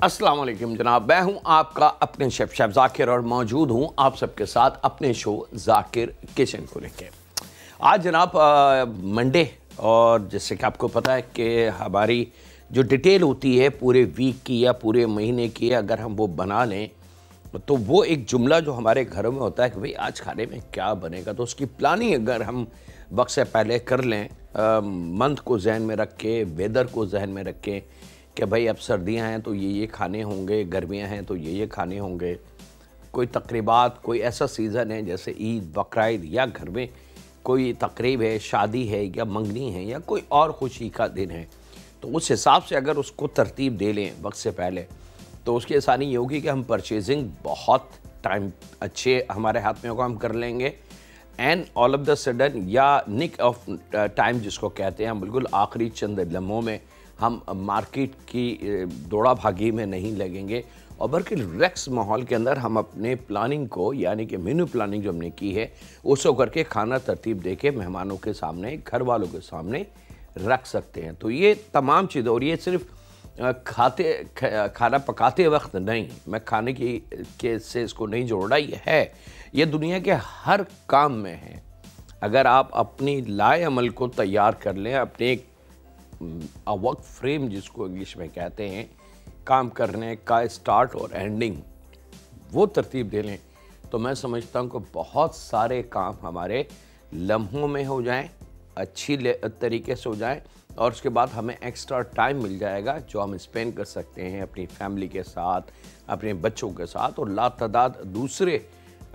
अस्सलाम वालेकुम जनाब, मैं हूं आपका अपने शेफ जाकिर और मौजूद हूं आप सबके साथ अपने शो जाकिर किचन को लेके। आज जनाब मंडे, और जैसे कि आपको पता है कि हमारी जो डिटेल होती है पूरे वीक की या पूरे महीने की, अगर हम वो बना लें तो वो एक जुमला जो हमारे घरों में होता है कि भाई आज खाने में क्या बनेगा, तो उसकी प्लानिंग अगर हम वक्त से पहले कर लें, मंथ को जहन में रख के, वेदर को जहन में रख के कि भाई अब सर्दियां हैं तो ये खाने होंगे, गर्मियां हैं तो ये खाने होंगे, कोई तकरीबात, कोई ऐसा सीज़न है जैसे ईद, बकरीद, या घर में कोई तकरीब है, शादी है या मंगनी है या कोई और खुशी का दिन है, तो उस हिसाब से अगर उसको तरतीब दे लें वक्त से पहले, तो उसकी आसानी ये होगी कि हम परचेजिंग बहुत टाइम अच्छे हमारे हाथ में होगा, हम कर लेंगे। And all of the sudden या निक ऑफ टाइम जिसको कहते हैं, हम बिल्कुल आखिरी चंद लम्हों में हम मार्केट की दौड़ा भागी में नहीं लगेंगे, और बल्कि रिलैक्स माहौल के अंदर हम अपने प्लानिंग को, यानी कि मेन्यू प्लानिंग जो हमने की है उसको करके खाना तरतीब दे के मेहमानों के सामने, घर वालों के सामने रख सकते हैं। तो ये तमाम चीज़ें, और ये सिर्फ खाना पकाते वक्त नहीं, मैं खाने की के से इसको नहीं जोड़ रहा, ये है, ये दुनिया के हर काम में है। अगर आप अपनी लाए अमल को तैयार कर लें, अपने वर्क फ्रेम जिसको इंग्लिश में कहते हैं, काम करने का स्टार्ट और एंडिंग, वो तरतीब दे लें, तो मैं समझता हूँ कि बहुत सारे काम हमारे लम्हों में हो जाएं, अच्छी तरीके से हो जाएं, और उसके बाद हमें एक्स्ट्रा टाइम मिल जाएगा जो हम स्पेंड कर सकते हैं अपनी फैमिली के साथ, अपने बच्चों के साथ, और लातादाद दूसरे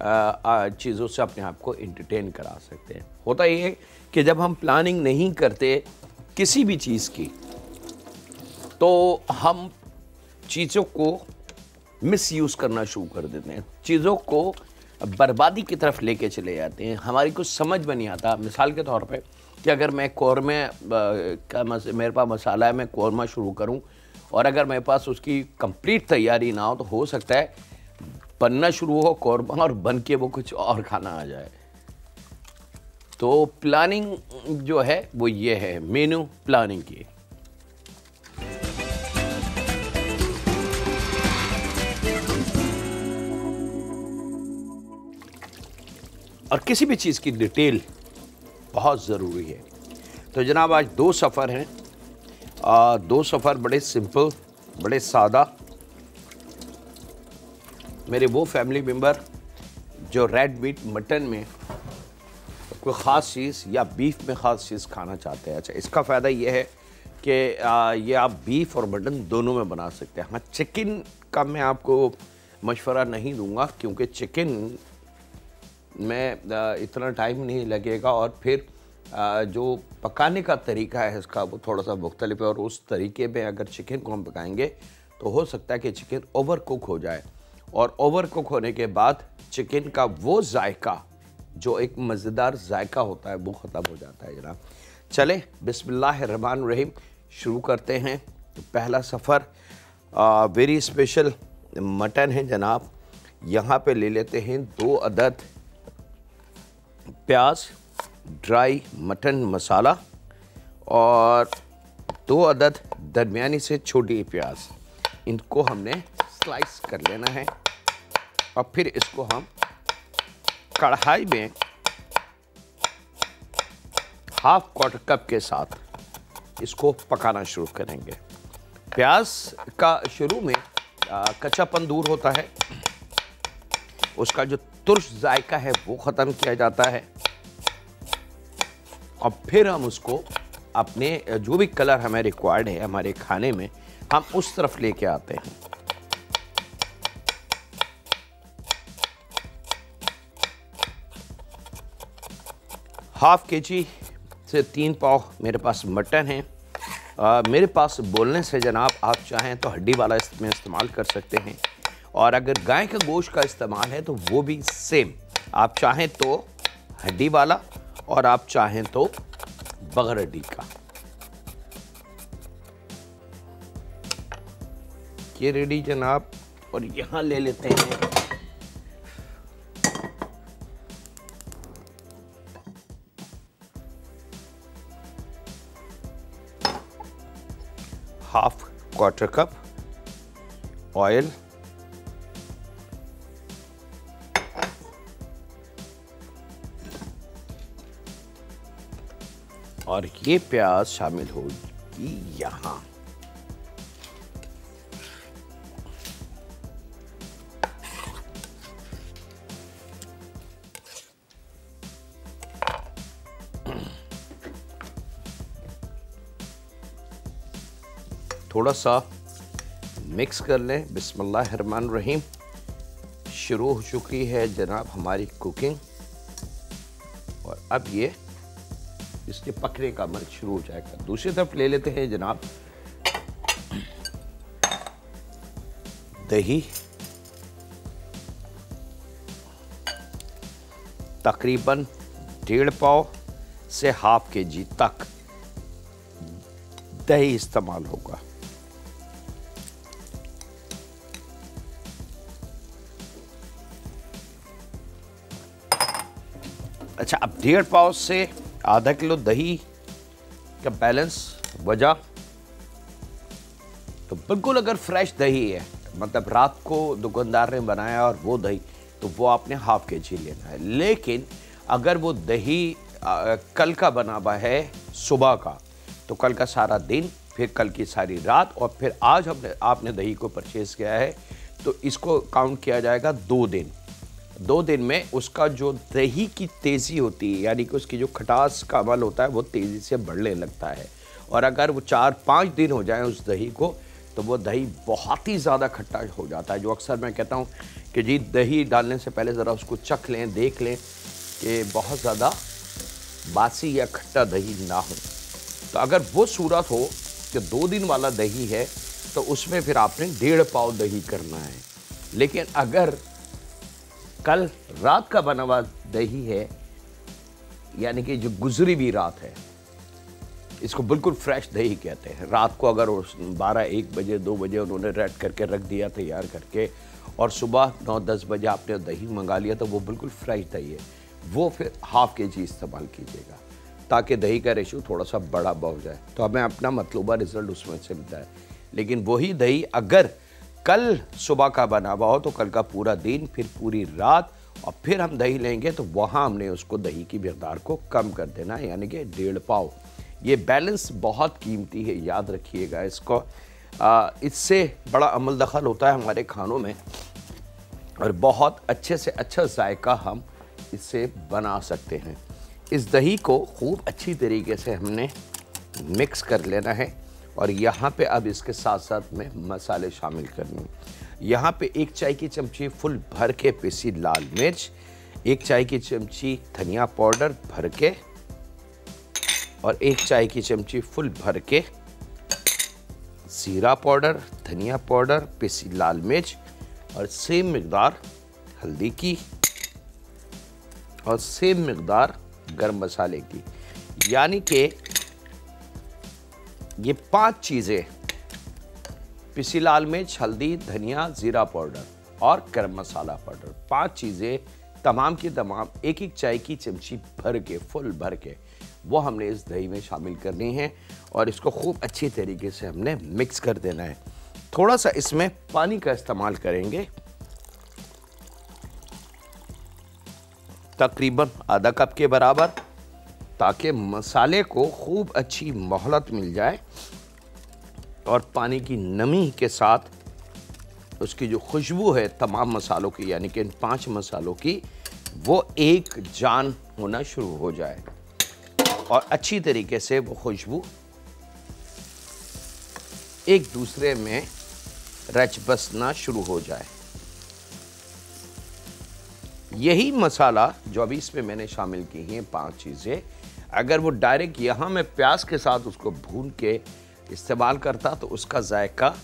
चीज़ों से अपने आप को एंटरटेन करा सकते हैं। होता ये है कि जब हम प्लानिंग नहीं करते किसी भी चीज़ की, तो हम चीज़ों को मिसयूज़ करना शुरू कर देते हैं, चीज़ों को बर्बादी की तरफ लेके चले जाते हैं, हमारी कुछ समझ में नहीं आता। मिसाल के तौर पे कि अगर मैं कौरमे मेरे पास मसाला है, मैं कौरमा शुरू करूं, और अगर मेरे पास उसकी कंप्लीट तैयारी ना हो, तो हो सकता है बनना शुरू हो कौरमा और बन के वो कुछ और खाना आ जाए। तो प्लानिंग जो है वो ये है, मेनू प्लानिंग की। और किसी भी चीज़ की डिटेल बहुत ज़रूरी है। तो जनाब आज दो सफ़र हैं, दो सफ़र बड़े सिंपल, बड़े सादा। मेरे वो फैमिली मेम्बर जो रेड मीट मटन में कोई ख़ास चीज़ या बीफ में ख़ास चीज़ खाना चाहते हैं। अच्छा, इसका फ़ायदा ये है कि ये आप बीफ और मटन दोनों में बना सकते हैं। हाँ, चिकन का मैं आपको मशवरा नहीं दूंगा, क्योंकि चिकन में इतना टाइम नहीं लगेगा, और फिर जो पकाने का तरीका है इसका वो थोड़ा सा मुख्तलिफ है, और उस तरीके में अगर चिकन को हम पकाएंगे तो हो सकता है कि चिकन ओवर कुक हो जाए, और ओवर कुक होने के बाद चिकन का वो जायका जो एक मज़ेदार जायका होता है वो ख़त्म हो जाता है। जनाब चले बिस्मिल्लाहिर्रहमानिर्रहीम शुरू करते हैं। तो पहला सफ़र वेरी स्पेशल मटन है जनाब। यहाँ पे ले लेते हैं 2 अदद प्याज, ड्राई मटन मसाला, और 2 अदद दरमियानी से छोटी प्याज। इनको हमने स्लाइस कर लेना है, और फिर इसको हम कढ़ाई में ½ क्वार्टर कप के साथ इसको पकाना शुरू करेंगे। प्याज का शुरू में कच्चापन दूर होता है, उसका जो तुर्श जायका है वो ख़त्म किया जाता है, और फिर हम उसको अपने जो भी कलर हमें रिक्वायर्ड है हमारे खाने में, हम उस तरफ लेके आते हैं। ½ केजी से 3 पाव मेरे पास मटन है। मेरे पास बोलने से जनाब आप चाहें तो हड्डी वाला इसमें इस्तेमाल कर सकते हैं, और अगर गाय के गोश्त का इस्तेमाल है तो वो भी सेम, आप चाहें तो हड्डी वाला और आप चाहें तो बगैर हड्डी का। ये रेडी जनाब, और यहाँ ले लेते हैं ½ क्वार्टर कप ऑयल, और ये प्याज शामिल होगी यहां। थोड़ा सा मिक्स कर लें। बिस्मिल्लाहिर्रहमानिर्रहीम। शुरू हो चुकी है जनाब हमारी कुकिंग, और अब ये इसके पकने का अमल शुरू हो जाएगा। दूसरी तरफ ले लेते हैं जनाब दही। तकरीबन 1.5 पाव से ½ kg तक दही इस्तेमाल होगा। अच्छा, अब 1.5 पाव से ½ किलो दही का बैलेंस वजह, तो बिल्कुल अगर फ्रेश दही है, मतलब रात को दुकानदार ने बनाया और वो दही, तो वो आपने ½ kg लेना है। लेकिन अगर वो दही कल का बना हुआ है सुबह का, तो कल का सारा दिन, फिर कल की सारी रात, और फिर आज आपने दही को परचेज़ किया है, तो इसको काउंट किया जाएगा 2 दिन। 2 दिन में उसका जो दही की तेज़ी होती है, यानी कि उसकी जो खटास का अमल होता है, वो तेज़ी से बढ़ने लगता है। और अगर वो 4-5 दिन हो जाए उस दही को, तो वो दही बहुत ही ज़्यादा खट्टा हो जाता है। जो अक्सर मैं कहता हूँ कि जी दही डालने से पहले ज़रा उसको चख लें, देख लें कि बहुत ज़्यादा बासी या खट्टा दही ना हो। तो अगर वो सूरत हो कि 2 दिन वाला दही है, तो उसमें फिर आपने 1.5 पाव दही करना है। लेकिन अगर कल रात का बना हुआ दही है, यानी कि जो गुजरी भी रात है, इसको बिल्कुल फ्रेश दही कहते हैं। रात को अगर 12-1 बजे 2 बजे उन्होंने रेड करके रख दिया तैयार करके, और सुबह 9-10 बजे आपने दही मंगा लिया, तो वो बिल्कुल फ्रेश दही है। वो फिर ½ kg इस्तेमाल कीजिएगा, ताकि दही का रेशो थोड़ा सा बड़ा हो जाए, तो हमें अपना मतलूबा रिजल्ट उसमें से मिलता है। लेकिन वही दही अगर कल सुबह का बना हुआ हो, तो कल का पूरा दिन, फिर पूरी रात, और फिर हम दही लेंगे, तो वहाँ हमने उसको दही की मकदार को कम कर देना है, यानी कि 1.5 पाव। ये बैलेंस बहुत कीमती है, याद रखिएगा इसको। इससे बड़ा अमल दखल होता है हमारे खानों में, और बहुत अच्छे से अच्छा जायका हम इससे बना सकते हैं। इस दही को खूब अच्छी तरीके से हमने मिक्स कर लेना है, और यहाँ पे अब इसके साथ साथ में मसाले शामिल करने। यहाँ पे 1 चाय की चमची फुल भर के पिसी लाल मिर्च, 1 चाय की चमची धनिया पाउडर भर के, और 1 चाय की चमची फुल भर के जीरा पाउडर, धनिया पाउडर, पिसी लाल मिर्च, और सेम मकदार हल्दी की, और सेम मकदार गरम मसाले की। यानी कि ये 5 चीज़ें, पिसी लाल मिर्च, हल्दी, धनिया, ज़ीरा पाउडर और गरम मसाला पाउडर, 5 चीज़ें तमाम की तमाम 1-1 चाय की चमची भर के, फुल भर के, वो हमने इस दही में शामिल करनी है, और इसको खूब अच्छी तरीके से हमने मिक्स कर देना है। थोड़ा सा इसमें पानी का इस्तेमाल करेंगे, तकरीबन ½ कप के बराबर, ताकि मसाले को खूब अच्छी मोहलत मिल जाए, और पानी की नमी के साथ उसकी जो खुशबू है तमाम मसालों की, यानी कि इन 5 मसालों की, वो एक जान होना शुरू हो जाए, और अच्छी तरीके से वो खुशबू एक दूसरे में रच बसना शुरू हो जाए। यही मसाला जो अभी इसमें मैंने शामिल की हैं 5 चीज़ें, अगर वो डायरेक्ट यहाँ मैं प्याज के साथ उसको भून के इस्तेमाल करता, तो उसका जायका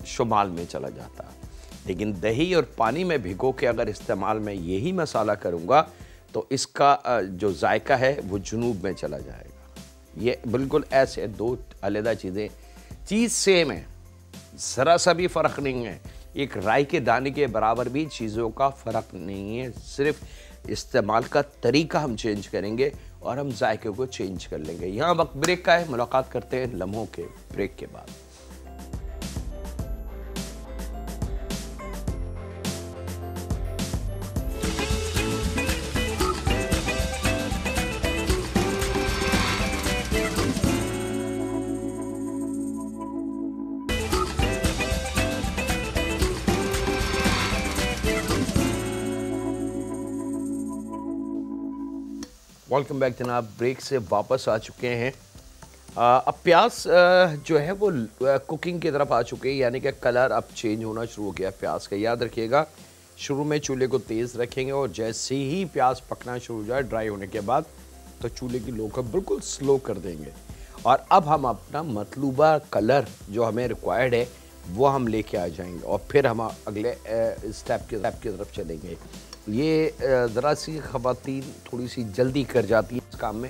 शुमाल में चला जाता। लेकिन दही और पानी में भिगो के अगर इस्तेमाल में यही मसाला करूँगा, तो इसका जो जायका है वो जुनूब में चला जाएगा। ये बिल्कुल ऐसे 2 अलग चीज़ें, चीज़ सेम है, ज़रा सा भी फ़र्क नहीं है। एक राई के दाने के बराबर भी चीज़ों का फ़र्क नहीं है, सिर्फ इस्तेमाल का तरीका हम चेंज करेंगे, और हम जायके को चेंज कर लेंगे। यहाँ वक्त ब्रेक का है, मुलाकात करते हैं लम्हों के ब्रेक के बाद। वेलकम बैक जनाब। ब्रेक से वापस आ चुके हैं। अब प्याज जो है वो कुकिंग की तरफ आ चुके हैं, यानी कि कलर अब चेंज होना शुरू हो गया प्याज का। याद रखिएगा, शुरू में चूल्हे को तेज़ रखेंगे और जैसे ही प्याज पकना शुरू हो जाए ड्राई होने के बाद, तो चूल्हे की लो को बिल्कुल स्लो कर देंगे। और अब हम अपना मतलूबा कलर जो हमें रिक्वायर्ड है वो हम लेके आ जाएंगे और फिर हम अगले स्टेप की तरफ चलेंगे। ये ज़रा सी ख़वातीन थोड़ी सी जल्दी कर जाती है इस काम में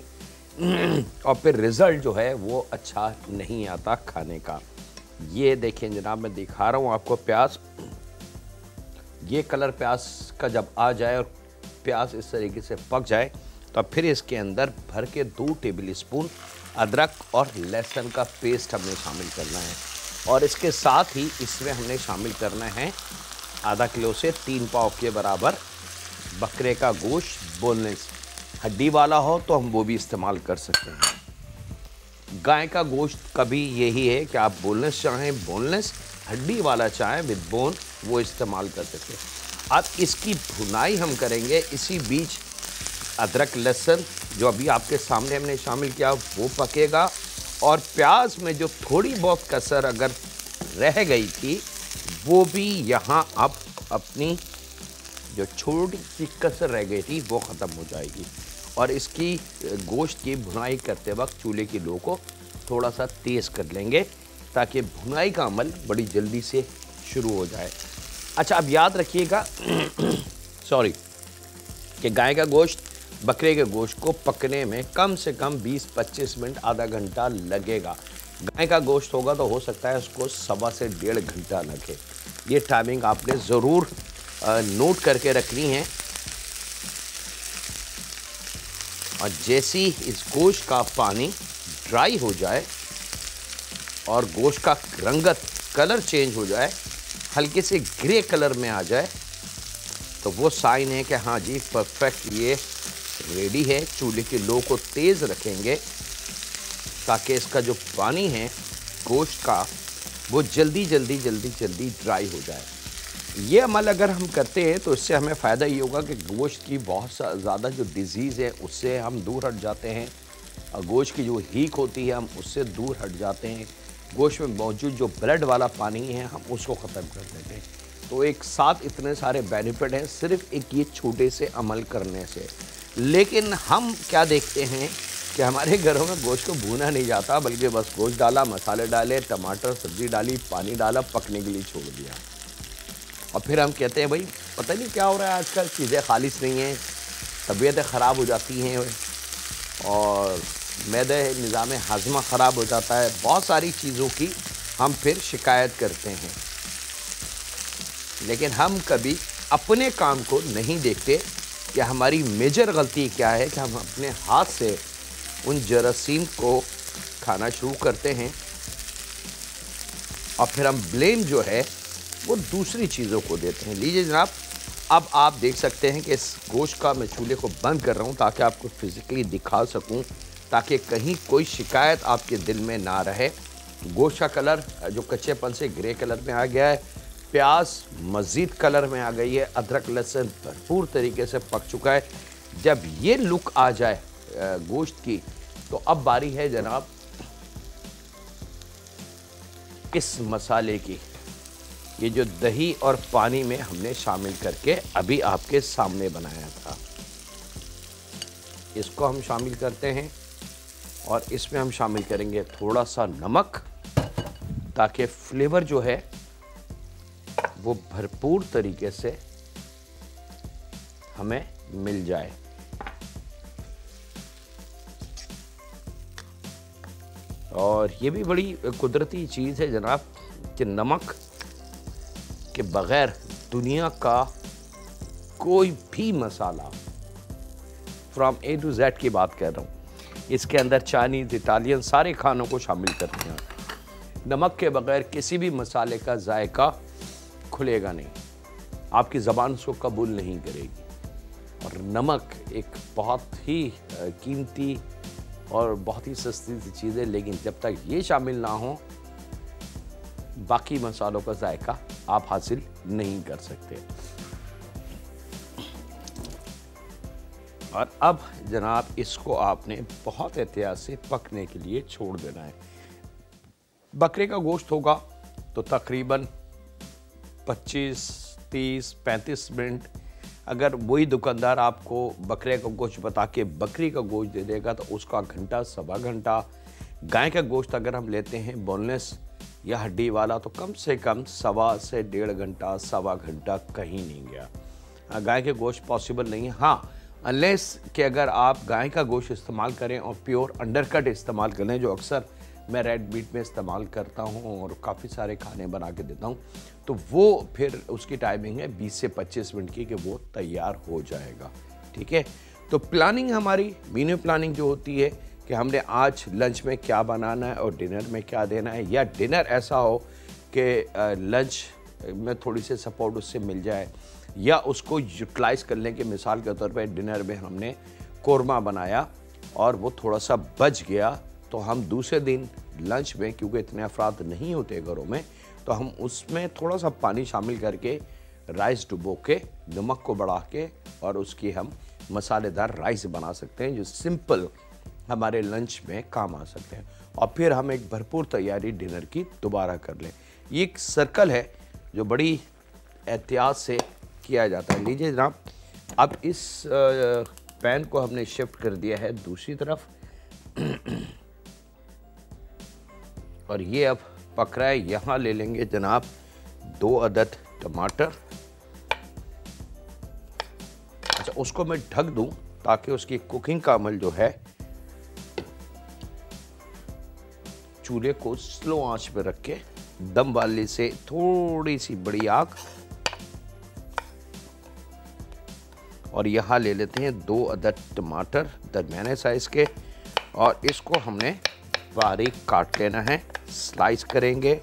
और फिर रिज़ल्ट जो है वो अच्छा नहीं आता खाने का। ये देखें जनाब, मैं दिखा रहा हूँ आपको प्याज। ये कलर प्याज का जब आ जाए और प्याज इस तरीके से पक जाए, तो फिर इसके अंदर भर के 2 टेबल स्पून अदरक और लहसुन का पेस्ट हमने शामिल करना है। और इसके साथ ही इसमें हमने शामिल करना है आधा किलो से 3 पाव के बराबर बकरे का गोश्त। बोनलेस हड्डी वाला हो तो हम वो भी इस्तेमाल कर सकते हैं। गाय का गोश्त का भी यही है कि आप बोनलेस चाहें बोनलेस, हड्डी वाला चाहें विद बोन, वो इस्तेमाल कर सकते हैं। अब इसकी भुनाई हम करेंगे। इसी बीच अदरक लहसुन जो अभी आपके सामने हमने शामिल किया वो पकेगा और प्याज में जो थोड़ी बहुत कसर अगर रह गई थी वो भी यहाँ अब अपनी जो छोटी सी कसर रह गई थी वो ख़त्म हो जाएगी। और इसकी गोश्त की भुनाई करते वक्त चूल्हे की लो को थोड़ा सा तेज़ कर लेंगे ताकि भुनाई का अमल बड़ी जल्दी से शुरू हो जाए। अच्छा, अब याद रखिएगा सॉरी कि गाय का गोश्त बकरे के गोश्त को पकने में कम से कम 20-25 मिनट, आधा घंटा लगेगा। गाय का गोश्त होगा तो हो सकता है उसको 1.25 से 1.5 घंटा लगे। ये टाइमिंग आपने ज़रूर नोट करके रखनी है। और जैसे ही इस गोश्त का पानी ड्राई हो जाए और गोश्त का रंगत कलर चेंज हो जाए, हल्के से ग्रे कलर में आ जाए, तो वो साइन है कि हाँ जी परफेक्ट ये रेडी है। चूल्हे की लो को तेज़ रखेंगे ताकि इसका जो पानी है गोश्त का वो जल्दी ड्राई हो जाए। ये अमल अगर हम करते हैं तो इससे हमें फ़ायदा ये होगा कि गोश्त की बहुत ज़्यादा जो डिज़ीज़ है उससे हम दूर हट जाते हैं। और गोश्त की जो हीक होती है हम उससे दूर हट जाते हैं। गोश्त में मौजूद जो ब्लड वाला पानी है हम उसको ख़त्म कर देते हैं। तो एक साथ इतने सारे बेनिफिट हैं सिर्फ एक ये छोटे से अमल करने से। लेकिन हम क्या देखते हैं कि हमारे घरों में गोश्त को भूना नहीं जाता, बल्कि बस गोश्त डाला, मसाले डाले, टमाटर सब्ज़ी डाली, पानी डाला, पकने के लिए छोड़ दिया। और फिर हम कहते हैं भाई पता नहीं क्या हो रहा है आजकल, चीज़ें खालिश नहीं हैं, तबीयतें ख़राब हो जाती हैं और मैदे निज़ाम हाजमा ख़राब हो जाता है। बहुत सारी चीज़ों की हम फिर शिकायत करते हैं, लेकिन हम कभी अपने काम को नहीं देखते कि हमारी मेजर गलती क्या है कि हम अपने हाथ से उन जरासीम को खाना शुरू करते हैं और फिर हम ब्लेम जो है वो दूसरी चीज़ों को देते हैं। लीजिए जनाब, अब आप देख सकते हैं कि इस गोश्त का मैं चूल्हे को बंद कर रहा हूँ ताकि आपको फिज़िकली दिखा सकूँ, ताकि कहीं कोई शिकायत आपके दिल में ना रहे। गोश्त का कलर जो कच्चेपन से ग्रे कलर में आ गया है, प्याज मज़ीद कलर में आ गई है, अदरक लहसुन भरपूर तरीके से पक चुका है। जब ये लुक आ जाए गोश्त की, तो अब बारी है जनाब इस मसाले की। ये जो दही और पानी में हमने शामिल करके अभी आपके सामने बनाया था, इसको हम शामिल करते हैं और इसमें हम शामिल करेंगे थोड़ा सा नमक ताकि फ्लेवर जो है वो भरपूर तरीके से हमें मिल जाए। और ये भी बड़ी कुदरती चीज़ है जनाब कि नमक के बग़ैर दुनिया का कोई भी मसाला, फ्रॉम A to Z की बात कर रहा हूँ, इसके अंदर चाइनीज़, इटालियन सारे खानों को शामिल करते हैं। नमक के बग़ैर किसी भी मसाले का जायका खुलेगा नहीं, आपकी ज़बान उसको कबूल नहीं करेगी। और नमक एक बहुत ही कीमती और बहुत ही सस्ती सी चीज़ है, लेकिन जब तक ये शामिल ना हो बाकी मसालों का जायका आप हासिल नहीं कर सकते। और अब जनाब इसको आपने बहुत एहतियात से पकने के लिए छोड़ देना है। बकरे का गोश्त होगा तो तकरीबन 25, 30, 35 मिनट। अगर वही दुकानदार आपको बकरे का गोश्त बता के बकरी का गोश्त दे देगा तो उसका घंटा, सवा घंटा। गाय का गोश्त अगर हम लेते हैं बोनलेस या हड्डी वाला तो कम से कम सवा से 1.5 घंटा, सवा घंटा कहीं नहीं गया। गाय के गोश्त पॉसिबल नहीं है, हाँ अनलेस कि अगर आप गाय का गोश्त इस्तेमाल करें और प्योर अंडरकट इस्तेमाल करें, जो अक्सर मैं रेड मीट में इस्तेमाल करता हूं और काफ़ी सारे खाने बना के देता हूं, तो वो फिर उसकी टाइमिंग है 20 से 25 मिनट की कि वो तैयार हो जाएगा। ठीक है, तो प्लानिंग हमारी मेन्यू प्लानिंग जो होती है कि हमने आज लंच में क्या बनाना है और डिनर में क्या देना है, या डिनर ऐसा हो कि लंच में थोड़ी सी सपोर्ट उससे मिल जाए या उसको यूटिलाइज करने के मिसाल के तौर पे डिनर में हमने कोरमा बनाया और वो थोड़ा सा बच गया तो हम दूसरे दिन लंच में, क्योंकि इतने अफराद नहीं होते घरों में, तो हम उसमें थोड़ा सा पानी शामिल करके राइस डुबो के नमक को बढ़ा के और उसकी हम मसालेदार राइस बना सकते हैं जो सिंपल हमारे लंच में काम आ सकते हैं। और फिर हम एक भरपूर तैयारी डिनर की दोबारा कर लें। ये एक सर्कल है जो बड़ी एहतियात से किया जाता है। लीजिए जनाब, अब इस पैन को हमने शिफ्ट कर दिया है दूसरी तरफ और ये अब पक रहा है। यहाँ ले लेंगे जनाब 2 अदद टमाटर। अच्छा, उसको मैं ढक दूं ताकि उसकी कुकिंग का अमल जो है चूल्हे को स्लो आंच पे रख के दम वाले से थोड़ी सी बड़ी आग। और यहाँ ले लेते हैं 2 अदद टमाटर दरमियाने साइज के और इसको हमने बारीक काट लेना है, स्लाइस करेंगे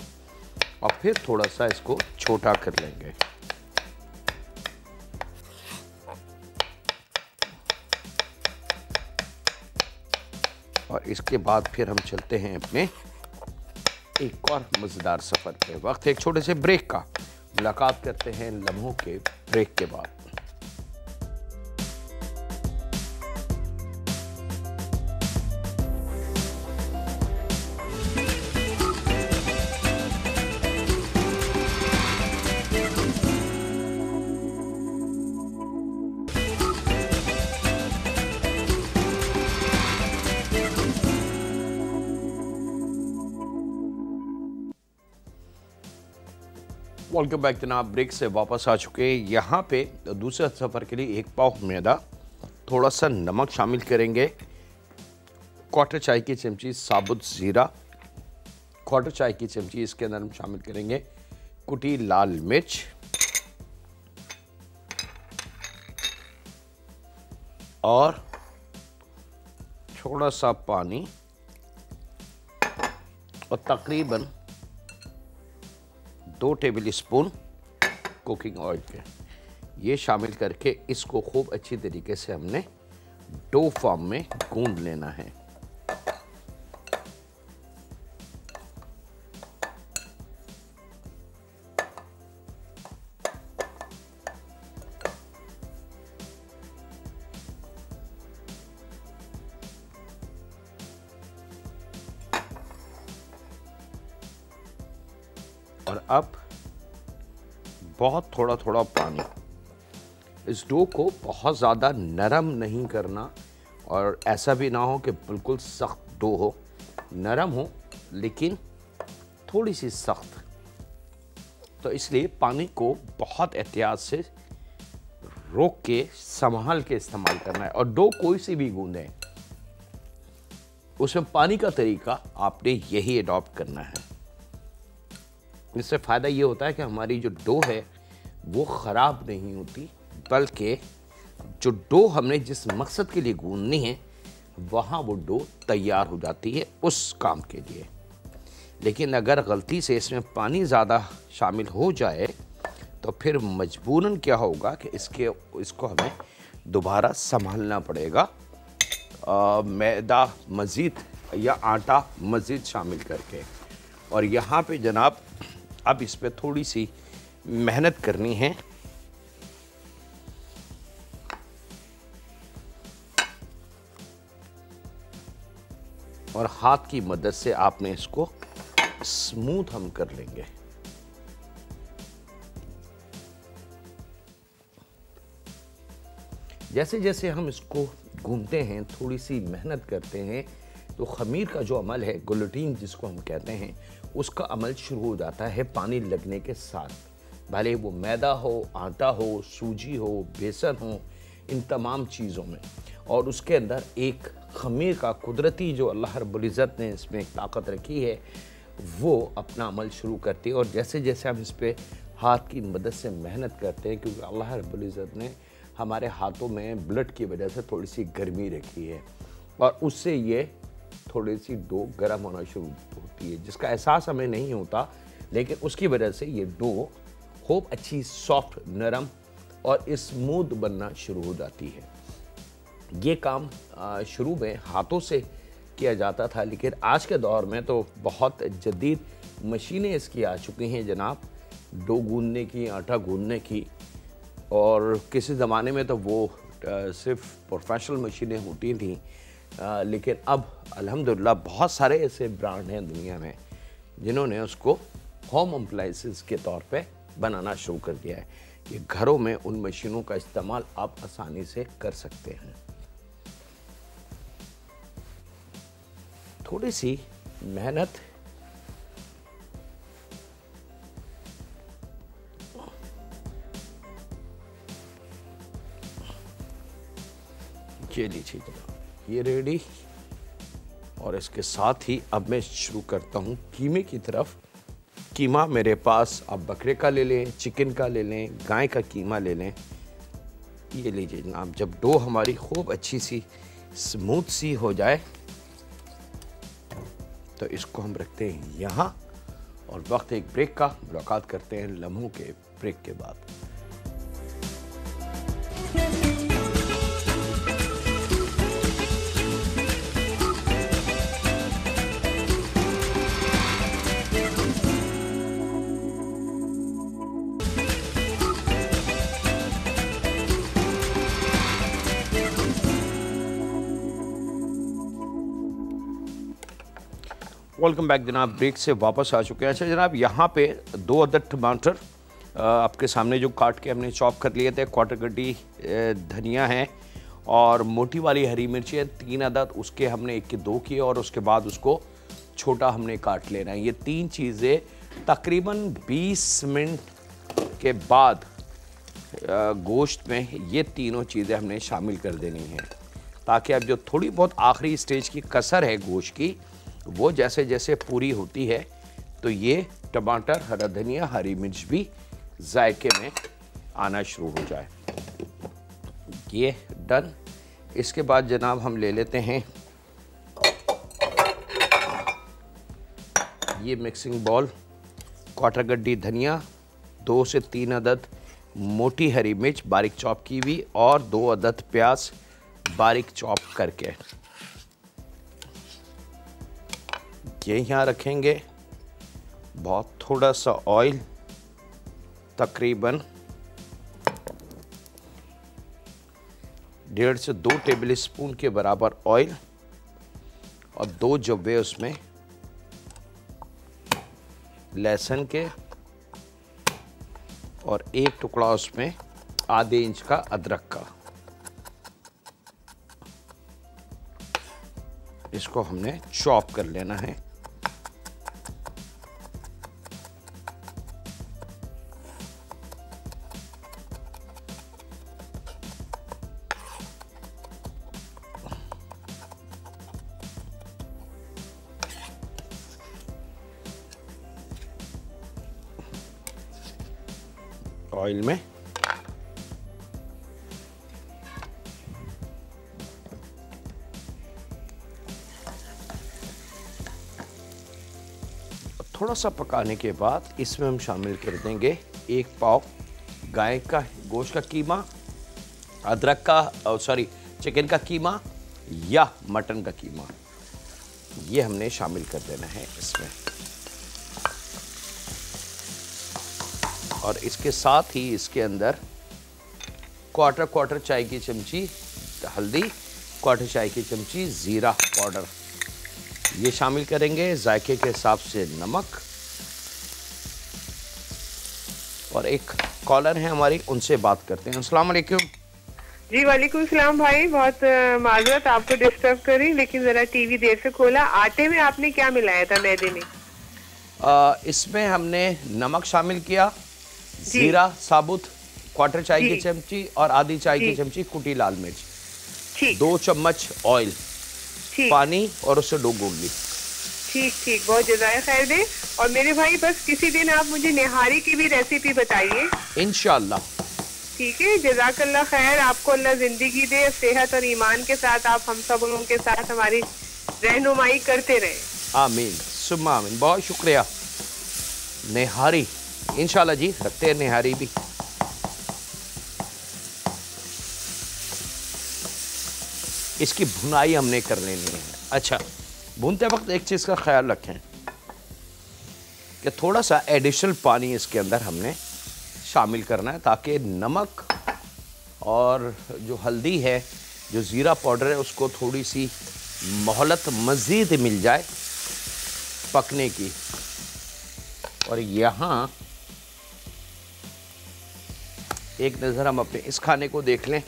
और फिर थोड़ा सा इसको छोटा कर लेंगे। और इसके बाद फिर हम चलते हैं अपने एक और मज़ेदार सफ़र पे। वक्त एक छोटे से ब्रेक का, मुलाकात करते हैं लम्हों के ब्रेक के बाद। वेलकम बैक जनाब, ब्रेक से वापस आ चुके हैं। यहाँ पे दूसरे सफ़र के लिए 1 पाव मैदा, थोड़ा सा नमक शामिल करेंगे, 1/4 चाय की चमची साबुत ज़ीरा, 1/4 चाय की चमची इसके अंदर हम शामिल करेंगे कुटी लाल मिर्च, और थोड़ा सा पानी और तकरीबन 2 टेबल स्पून कुकिंग ऑयल के, ये शामिल करके इसको खूब अच्छी तरीके से हमने डो फॉर्म में गूंद लेना है। और अब बहुत थोड़ा थोड़ा पानी, इस डो को बहुत ज़्यादा नरम नहीं करना और ऐसा भी ना हो कि बिल्कुल सख्त डो हो, नरम हो लेकिन थोड़ी सी सख्त। तो इसलिए पानी को बहुत एहतियात से रोक के संभाल के इस्तेमाल करना है। और डो कोई सी भी गूंदें उसमें पानी का तरीका आपने यही अडॉप्ट करना है। इससे फ़ायदा ये होता है कि हमारी जो डो है वो ख़राब नहीं होती, बल्कि जो डो हमने जिस मकसद के लिए गूंदनी है वहाँ वो डो तैयार हो जाती है उस काम के लिए। लेकिन अगर गलती से इसमें पानी ज़्यादा शामिल हो जाए तो फिर मजबूरन क्या होगा कि इसको हमें दोबारा संभालना पड़ेगा, मैदा मज़ीद या आटा मज़ीद शामिल करके। और यहाँ पे जनाब अब इस पर थोड़ी सी मेहनत करनी है। और हाथ की मदद से आपने इसको स्मूथ हम कर लेंगे। जैसे जैसे हम इसको घूमते हैं, थोड़ी सी मेहनत करते हैं, तो खमीर का जो अमल है, गुलटीन जिसको हम कहते हैं, उसका अमल शुरू हो जाता है पानी लगने के साथ। भले वो मैदा हो, आटा हो, सूजी हो, बेसन हो, इन तमाम चीज़ों में। और उसके अंदर एक खमीर का कुदरती जो अल्लाह रब्बुल इज़्ज़त ने इसमें एक ताकत रखी है, वो अपना अमल शुरू करती है। और जैसे जैसे हम इस पर हाथ की मदद से मेहनत करते हैं, क्योंकि अल्लाह रब्बुल इज़्ज़त ने हमारे हाथों में ब्लड की वजह से थोड़ी सी गर्मी रखी है, और उससे ये थोड़ी सी डो गर्म होना शुरू होती है, जिसका एहसास हमें नहीं होता, लेकिन उसकी वजह से ये डो खूब अच्छी सॉफ्ट, नरम और स्मूथ बनना शुरू हो जाती है। ये काम शुरू में हाथों से किया जाता था, लेकिन आज के दौर में तो बहुत जदीद मशीनें इसकी आ चुकी हैं जनाब, डो गूंदने की, आटा गूंदने की। और किसी ज़माने में तो वो सिर्फ प्रोफेशनल मशीनें होती थीं, लेकिन अब अल्हम्दुलिल्लाह बहुत सारे ऐसे ब्रांड हैं दुनिया में जिन्होंने उसको होम अप्लायंसेस के तौर पे बनाना शुरू कर दिया है कि घरों में उन मशीनों का इस्तेमाल आप आसानी से कर सकते हैं। थोड़ी सी मेहनत ये लीजिए जनाब, ये रेडी। और इसके साथ ही अब मैं शुरू करता हूँ कीमे की तरफ। कीमा मेरे पास आप बकरे का ले लें, चिकन का ले लें, गाय का कीमा ले लें। ये लीजिए जनाब, जब डो हमारी खूब अच्छी सी स्मूथ सी हो जाए तो इसको हम रखते हैं यहाँ, और वक्त एक ब्रेक का। मुलाकात करते हैं लम्हों के ब्रेक के बाद। वेलकम बैक जनाब, ब्रेक से वापस आ चुके हैं। अच्छा जनाब, यहाँ पे 2 अदद टमाटर आपके सामने जो काट के हमने चॉप कर लिए थे, क्वार्टर गड्डी धनिया है, और मोटी वाली हरी मिर्ची है 3 अदद, उसके हमने 1 के 2 किए, और उसके बाद उसको छोटा हमने काट लेना है। ये 3 चीज़ें तकरीबन 20 मिनट के बाद गोश्त में ये तीनों चीज़ें हमने शामिल कर देनी हैं, ताकि अब जो थोड़ी बहुत आखिरी स्टेज की कसर है गोश्त की, वो जैसे जैसे पूरी होती है तो ये टमाटर, हरा धनिया, हरी मिर्च भी जायके में आना शुरू हो जाए। ये डन। इसके बाद जनाब हम ले लेते हैं ये मिक्सिंग बॉल, क्वार्टर गड्डी धनिया, 2 से 3 अदद मोटी हरी मिर्च बारीक चॉप की हुई, और 2 अदद प्याज बारीक चॉप करके ये यहाँ रखेंगे। बहुत थोड़ा सा ऑयल, तकरीबन 1.5 से 2 टेबल स्पून के बराबर ऑयल, और 2 जब्बे उसमें लहसुन के, और 1 टुकड़ा उसमें आधे इंच का अदरक का। इसको हमने चॉप कर लेना है। ऑयल में थोड़ा सा पकाने के बाद इसमें हम शामिल कर देंगे 1 पाव गाय का गोश्त का कीमा, अदरक का चिकन का कीमा या मटन का कीमा, ये हमने शामिल कर देना है इसमें। और इसके साथ ही इसके अंदर क्वार्टर चाय की चमची हल्दी, क्वार्टर चाय की चमची ज़ीरा पाउडर ये शामिल करेंगे, जायके के हिसाब से नमक, और एक कॉलर है हमारी, उनसे बात करते हैं। अस्सलाम वालेकुम। जी वालेकुम सलाम भाई, बहुत माजरत आपको डिस्टर्ब करी, लेकिन जरा टीवी देर से खोला। आटे में आपने क्या मिलाया था मैदे में? इसमें हमने नमक शामिल किया, जीरा साबुत, क्वार्टर चाय की चमची और आधी चाय की चमची कुटी लाल मिर्च, 2 चम्मच ऑयल, पानी और उससे डो गूंद ली। ठीक ठीक, बहुत जज़ाय खैर दे। और मेरे भाई बस किसी दिन आप मुझे निहारी की भी रेसिपी बताइए इंशाअल्लाह। ठीक है, जज़ाकल्लाह खैर। आपको अल्लाह जिंदगी दे, सेहत और ईमान के साथ आप हम सब लोगों के साथ हमारी रहनुमाई करते रहे। आमीन सुम्मा आमीन, बहुत शुक्रिया। निहारी इंशाल्लाह जी, रखते हैं निहारी भी। इसकी भुनाई हमने कर लेनी है। अच्छा, भूनते वक्त एक चीज़ का ख्याल रखें कि थोड़ा सा एडिशनल पानी इसके अंदर हमने शामिल करना है, ताकि नमक और जो हल्दी है, जो ज़ीरा पाउडर है, उसको थोड़ी सी मोहलत मज़ीद मिल जाए पकने की। और यहाँ एक नज़र हम अपने इस खाने को देख लें।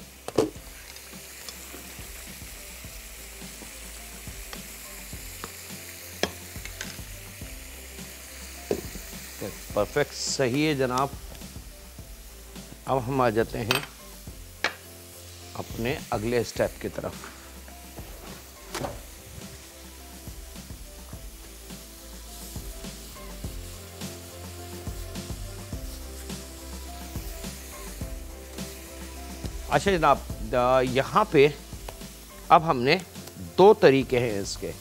परफेक्ट सही है जनाब। अब हम आ जाते हैं अपने अगले स्टेप की तरफ। अच्छा जनाब, यहाँ पे अब हमने 2 तरीके हैं इसके।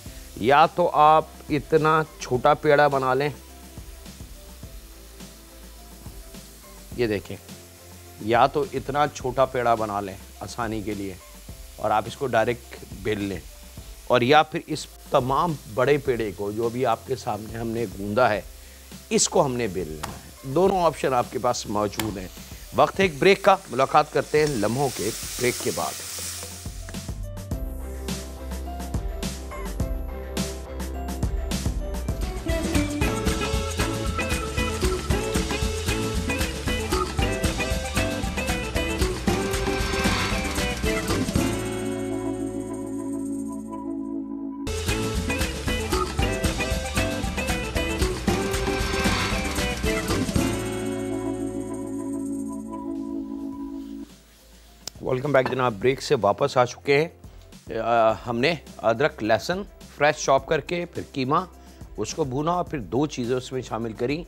या तो आप इतना छोटा पेड़ा बना लें, ये देखें, या तो इतना छोटा पेड़ा बना लें आसानी के लिए और आप इसको डायरेक्ट बेल लें, और या फिर इस तमाम बड़े पेड़े को जो भी आपके सामने हमने गूंदा है, इसको हमने बेल लेना है। दोनों ऑप्शन आपके पास मौजूद हैं। वक्त एक ब्रेक का, मुलाकात करते हैं लम्हों के ब्रेक के बाद। वेलकम बैक जनाब, ब्रेक से वापस आ चुके हैं। हमने अदरक लहसुन फ्रेश चॉप करके फिर कीमा उसको भूना और फिर 2 चीज़ें उसमें शामिल करी,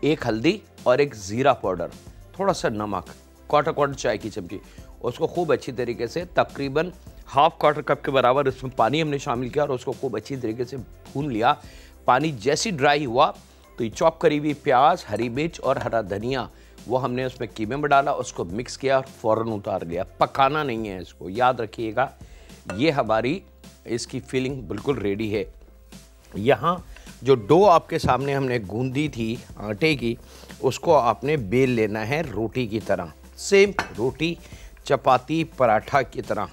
एक हल्दी और एक ज़ीरा पाउडर, थोड़ा सा नमक, क्वार्टर चाय की चमची। उसको खूब अच्छी तरीके से तकरीबन हाफ क्वार्टर कप के बराबर उसमें पानी हमने शामिल किया और उसको खूब अच्छी तरीके से भून लिया। पानी जैसी ड्राई हुआ तो ये चॉप करी हुई प्याज, हरी मिर्च और हरा धनिया वो हमने उसमें कीमे में डाला, उसको मिक्स किया और फ़ौरन उतार लिया। पकाना नहीं है इसको, याद रखिएगा। ये हमारी इसकी फीलिंग बिल्कुल रेडी है। यहाँ जो डो आपके सामने हमने गूंदी थी आटे की, उसको आपने बेल लेना है रोटी की तरह, सेम रोटी चपाती पराठा की तरह।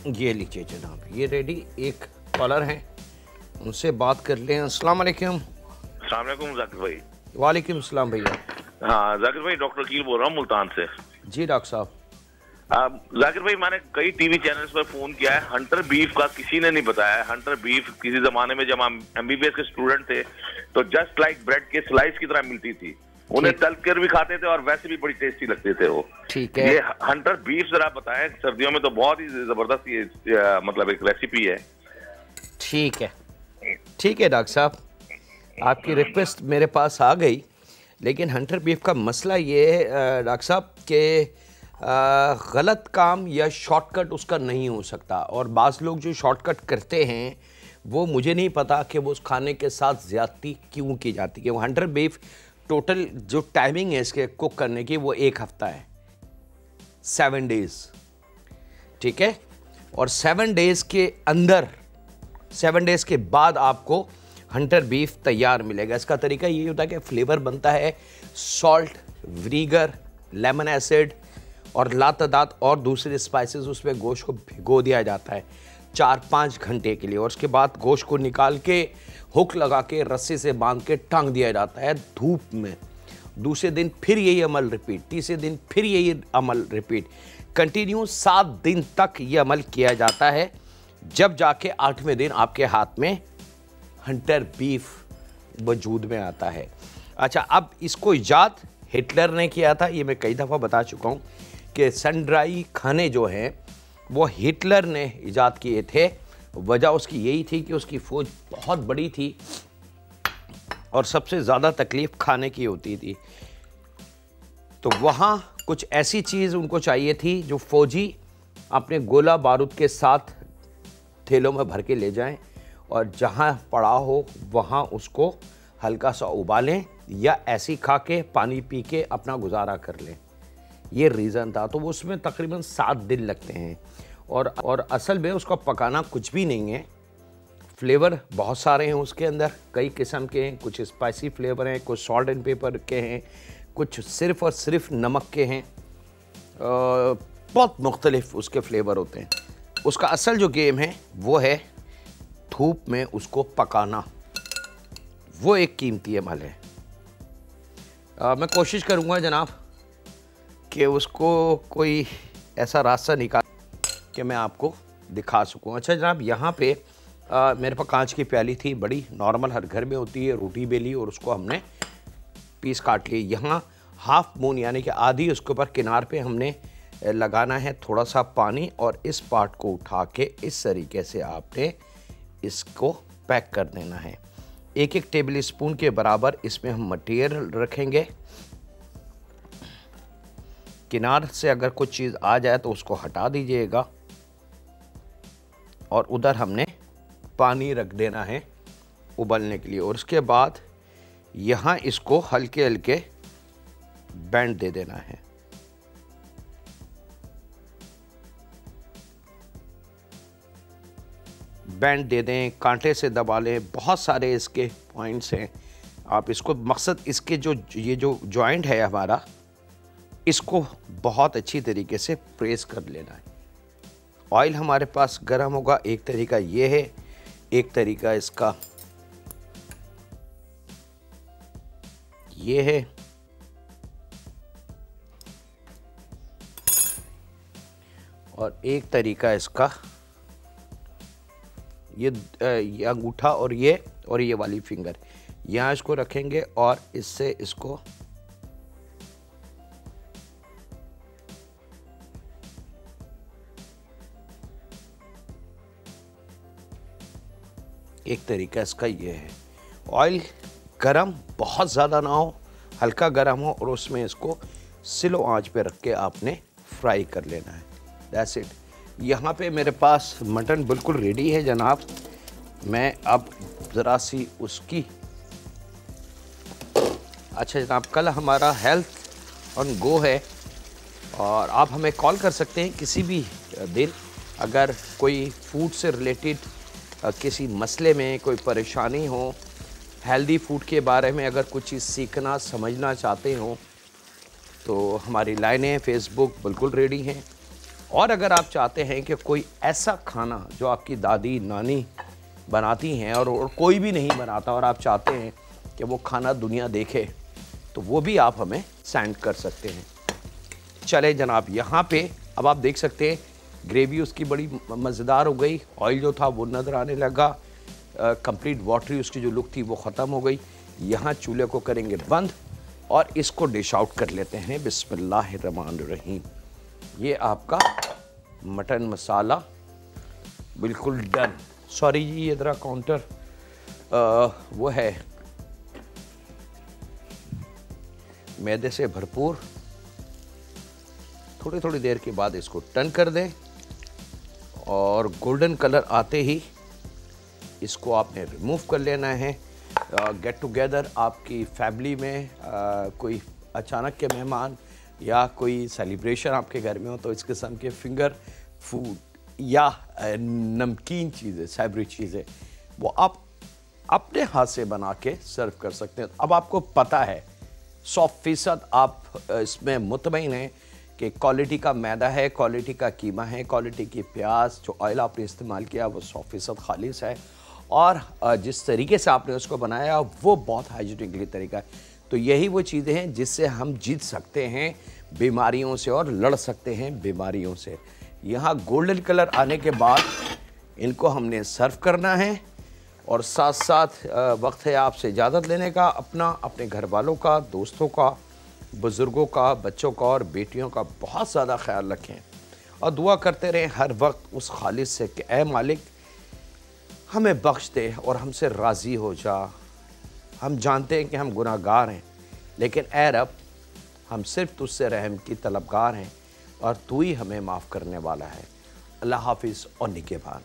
ये लीजिए जनाब, ये रेडी। एक कॉलर हैं, उनसे बात कर लें। अस्सलाम वालेकुम। अस्सलाम वालेकुम जाकिर भाई। वालेकुम सलाम भैया। हाँ जाकिर भाई, डॉक्टर कील बोल रहा हूँ मुल्तान से। जी डॉक्टर साहब। जाकिर भाई, मैंने कई टीवी चैनल्स पर फोन किया है, हंटर बीफ का किसी ने नहीं बताया। हंटर बीफ किसी जमाने में जब हम MBBS के स्टूडेंट थे तो जस्ट लाइक ब्रेड के स्लाइस की तरह मिलती थी, उन्हें तल कर भी खाते थे और वैसे भी बड़ी टेस्टी लगते थे वो। ठीक है, ये हंटर बीफ जरा बताएं, सर्दियों में तो बहुत ही जबरदस्त ये मतलब एक रेसिपी है। ठीक है, ठीक है डॉक्टर साहब, आपकी रिक्वेस्ट मेरे पास आ गई। लेकिन हंटर बीफ का मसला ये है डॉक्टर साहब कि गलत काम या शॉर्टकट उसका नहीं हो सकता। और बाज़ लोग जो शॉर्टकट करते हैं वो मुझे नहीं पता कि वो उस खाने के साथ ज़्यादती क्यों की जाती है। वो हंटर बीफ टोटल जो टाइमिंग है इसके कुक करने की वो 1 हफ़्ता है, 7 डेज़, ठीक है। और 7 डेज़ के अंदर, 7 डेज़ के बाद आपको हंटर बीफ तैयार मिलेगा। इसका तरीका ये होता है कि फ्लेवर बनता है सॉल्ट, विनीगर, लेमन एसिड और लातादात और दूसरे स्पाइसेस, उसमें गोश्त को भिगो दिया जाता है 4-5 घंटे के लिए, और उसके बाद गोश्त को निकाल के हुक लगा के रस्सी से बांध के टांग दिया जाता है धूप में। दूसरे दिन फिर यही अमल रिपीट, तीसरे दिन फिर यही अमल रिपीट, कंटिन्यू 7 दिन तक ये अमल किया जाता है, जब जाके 8वें दिन आपके हाथ में हंटर बीफ वजूद में आता है। अच्छा, अब इसको इजाद हिटलर ने किया था, ये मैं कई दफ़ा बता चुका हूँ कि सन ड्राई खाने जो हैं वो हिटलर ने इजाद किए थे। वजह उसकी यही थी कि उसकी फ़ौज बहुत बड़ी थी और सबसे ज़्यादा तकलीफ़ खाने की होती थी, तो वहाँ कुछ ऐसी चीज़ उनको चाहिए थी जो फ़ौजी अपने गोला बारूद के साथ थैलों में भर के ले जाएं और जहाँ पड़ा हो वहाँ उसको हल्का सा उबालें या ऐसी खा के पानी पी के अपना गुजारा कर लें। ये रीज़न था। तो वो उसमें तकरीबन 7 दिन लगते हैं और असल में उसको पकाना कुछ भी नहीं है। फ्लेवर बहुत सारे हैं उसके अंदर, कई किस्म के हैं, कुछ स्पाइसी फ्लेवर हैं, कुछ सॉल्ट एंड पेपर के हैं, कुछ सिर्फ़ और सिर्फ नमक के हैं, बहुत मुख्तलिफ उसके फ्लेवर होते हैं। उसका असल जो गेम है वो है धूप में उसको पकाना, वो एक कीमती अमल है। मैं कोशिश करूँगा जनाब कि उसको कोई ऐसा रास्ता निकाल कि मैं आपको दिखा सकूँ। अच्छा जनाब, यहाँ पे मेरे पास कांच की प्याली थी, बड़ी नॉर्मल हर घर में होती है, रोटी बेली और उसको हमने पीस काट लिए। यहाँ हाफ मून यानी कि आधी उसके ऊपर किनार पे हमने लगाना है थोड़ा सा पानी, और इस पार्ट को उठा के इस तरीके से आपने इसको पैक कर देना है। 1-1 टेबल स्पून के बराबर इसमें हम मटेरियल रखेंगे। किनार से अगर कुछ चीज़ आ जाए तो उसको हटा दीजिएगा, और उधर हमने पानी रख देना है उबलने के लिए, और उसके बाद यहाँ इसको हल्के हल्के बैंड दे देना है। बैंड दे दें, कांटे से दबा लें, बहुत सारे इसके पॉइंट्स हैं। आप इसको मकसद इसके जो ये जो जॉइंट है हमारा, इसको बहुत अच्छी तरीके से प्रेस कर लेना है। ऑयल हमारे पास गर्म होगा, एक तरीका ये है, एक तरीका इसका ये है, और एक तरीका इसका ये अंगूठा और ये वाली फिंगर यहाँ इसको रखेंगे और इससे इसको एक तरीका इसका ये है। ऑयल गरम बहुत ज़्यादा ना हो, हल्का गरम हो, और उसमें इसको स्लो आंच पे रख के आपने फ्राई कर लेना है। That's it. यहाँ पे मेरे पास मटन बिल्कुल रेडी है जनाब। मैं अब ज़रा सी उसकी, अच्छा जनाब, कल हमारा हेल्थ ऑन गो है और आप हमें कॉल कर सकते हैं किसी भी दिन, अगर कोई फूड से रिलेटेड किसी मसले में कोई परेशानी हो, हेल्दी फूड के बारे में अगर कुछ चीज़ सीखना समझना चाहते हो, तो हमारी लाइनें फेसबुक बिल्कुल रेडी हैं। और अगर आप चाहते हैं कि कोई ऐसा खाना जो आपकी दादी नानी बनाती हैं और कोई भी नहीं बनाता, और आप चाहते हैं कि वो खाना दुनिया देखे, तो वो भी आप हमें सेंड कर सकते हैं। चले जनाब, यहाँ पे अब आप देख सकते हैं ग्रेवी उसकी बड़ी मज़ेदार हो गई। ऑयल जो था वो नज़र आने लगा, कंप्लीट वाटरी उसकी जो लुक थी वो ख़त्म हो गई। यहाँ चूल्हे को करेंगे बंद और इसको डिश आउट कर लेते हैं। बिस्मिल्लाहिर्रहमानिर्रहीम। ये आपका मटन मसाला बिल्कुल डन। सॉरी जी, ये ज़रा काउंटर वो है मैदे से भरपूर। थोड़ी थोड़ी देर के बाद इसको टर्न कर दें और गोल्डन कलर आते ही इसको आपने रिमूव कर लेना है। गेट टुगेदर आपकी फैमिली में कोई अचानक के मेहमान या कोई सेलिब्रेशन आपके घर में हो, तो इस किस्म के फिंगर फूड या नमकीन चीज़ें, सैबरी चीज़ें, वो आप अपने हाथ से बना के सर्व कर सकते हैं। अब आपको पता है 100% आप इसमें मुतमईन हैं कि क्वालिटी का मैदा है, क्वालिटी का कीमा है, क्वालिटी की प्याज, जो ऑयल आपने इस्तेमाल किया वो 100% खालिस है, और जिस तरीके से आपने उसको बनाया वो बहुत हाइजीनिकली तरीका है। तो यही वो चीज़ें हैं जिससे हम जीत सकते हैं बीमारियों से और लड़ सकते हैं बीमारियों से। यहाँ गोल्डन कलर आने के बाद इनको हमने सर्व करना है, और साथ साथ वक्त है आपसे इजाज़त लेने का, अपने घर वालों का, दोस्तों का, बुज़ुर्गों का, बच्चों का और बेटियों का बहुत ज़्यादा ख्याल रखें, और दुआ करते रहें हर वक्त उस खालिस से कि ऐ मालिक हमें बख्श दे और हमसे राज़ी हो जा। हम जानते हैं कि हम गुनाहगार हैं, लेकिन ऐ रब हम सिर्फ तुझसे रहम की तलबगार हैं, और तू ही हमें माफ़ करने वाला है। अल्लाह हाफिज़ और निगहबान।